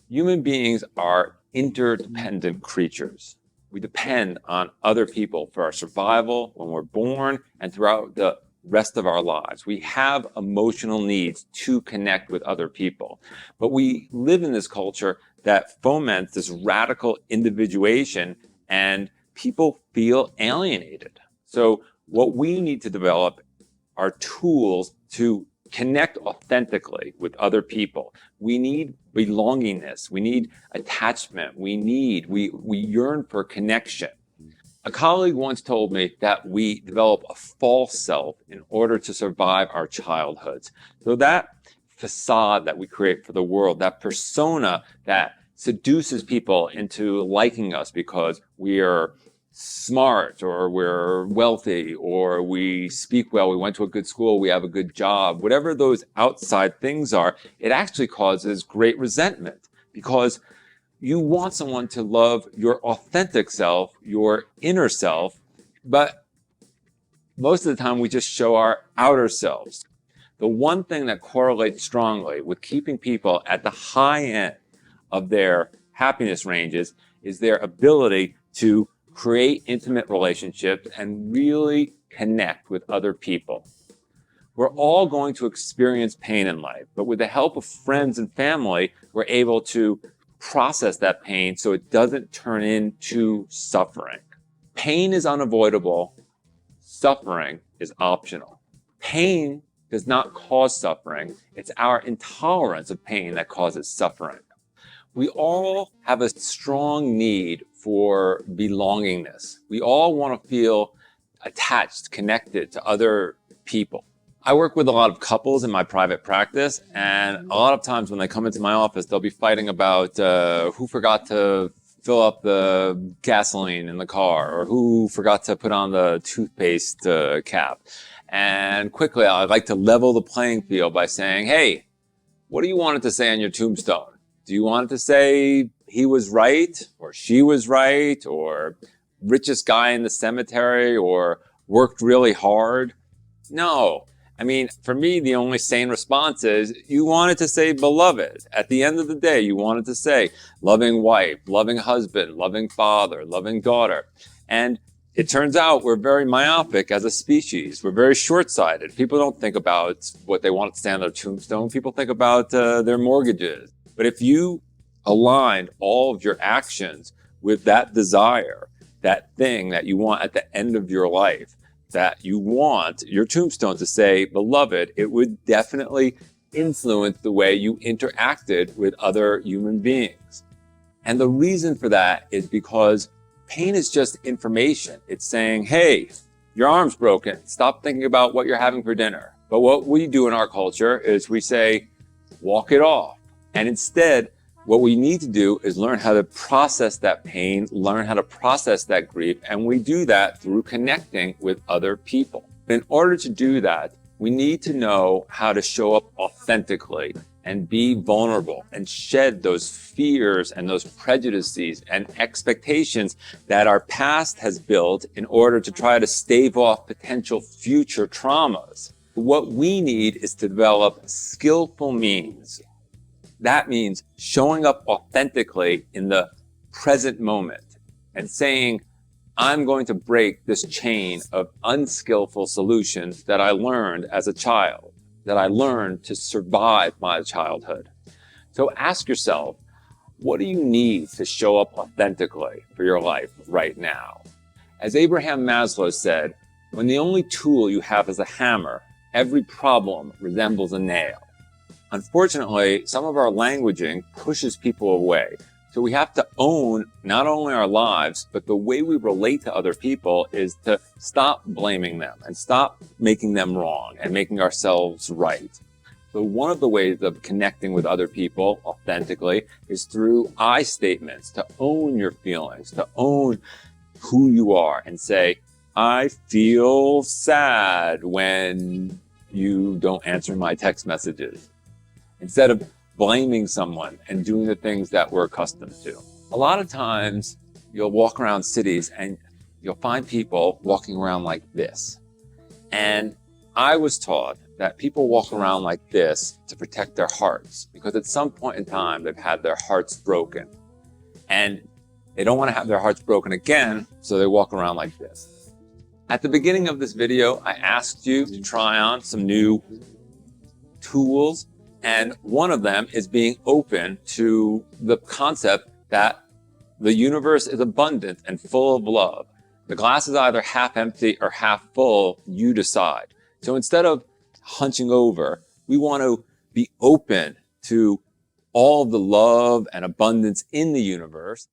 Human beings are interdependent creatures. We depend on other people for our survival when we're born and throughout the rest of our lives. We have emotional needs to connect with other people. But we live in this culture that foments this radical individuation, and people feel alienated. So what we need to develop are tools to connect authentically with other people. We need belongingness. We need attachment. We yearn for connection. A colleague once told me that we develop a false self in order to survive our childhoods. So that facade that we create for the world, that persona that seduces people into liking us because we are smart or we're wealthy or we speak well, we went to a good school, we have a good job, whatever those outside things are, it actually causes great resentment because you want someone to love your authentic self, your inner self, but most of the time we just show our outer selves. The one thing that correlates strongly with keeping people at the high end of their happiness ranges is their ability to create intimate relationships and really connect with other people. We're all going to experience pain in life, but with the help of friends and family, we're able to process that pain so it doesn't turn into suffering. Pain is unavoidable. Suffering is optional. Pain does not cause suffering. It's our intolerance of pain that causes suffering. We all have a strong need for belongingness. We all want to feel attached, connected to other people. I work with a lot of couples in my private practice, and a lot of times when they come into my office, they'll be fighting about who forgot to fill up the gasoline in the car or who forgot to put on the toothpaste cap. And quickly, I like to level the playing field by saying, hey, what do you want it to say on your tombstone? Do you want it to say he was right or she was right or richest guy in the cemetery or worked really hard? No. I mean, for me, the only sane response is you want it to say beloved. At the end of the day, you want it to say loving wife, loving husband, loving father, loving daughter. And it turns out we're very myopic as a species. We're very short-sighted. People don't think about what they want to say on their tombstone. People think about their mortgages. But if you aligned all of your actions with that desire, that thing that you want at the end of your life, that you want your tombstone to say beloved, it would definitely influence the way you interacted with other human beings. And the reason for that is because pain is just information. It's saying, hey, your arm's broken. Stop thinking about what you're having for dinner. But what we do in our culture is we say, walk it off. And instead, what we need to do is learn how to process that pain, learn how to process that grief, and we do that through connecting with other people. In order to do that, we need to know how to show up authentically and be vulnerable and shed those fears and those prejudices and expectations that our past has built in order to try to stave off potential future traumas. What we need is to develop skillful means. That means showing up authentically in the present moment and saying, I'm going to break this chain of unskillful solutions that I learned as a child, that I learned to survive my childhood. So ask yourself, what do you need to show up authentically for your life right now? As Abraham Maslow said, when the only tool you have is a hammer, every problem resembles a nail. Unfortunately, some of our languaging pushes people away. So we have to own not only our lives, but the way we relate to other people is to stop blaming them and stop making them wrong and making ourselves right. So one of the ways of connecting with other people authentically is through I statements, to own your feelings, to own who you are and say, I feel sad when you don't answer my text messages, instead of blaming someone and doing the things that we're accustomed to. A lot of times you'll walk around cities and you'll find people walking around like this. And I was taught that people walk around like this to protect their hearts, because at some point in time they've had their hearts broken and they don't want to have their hearts broken again, so they walk around like this. At the beginning of this video, I asked you to try on some new tools, and one of them is being open to the concept that the universe is abundant and full of love. The glass is either half empty or half full, you decide. So instead of hunching over, we want to be open to all the love and abundance in the universe.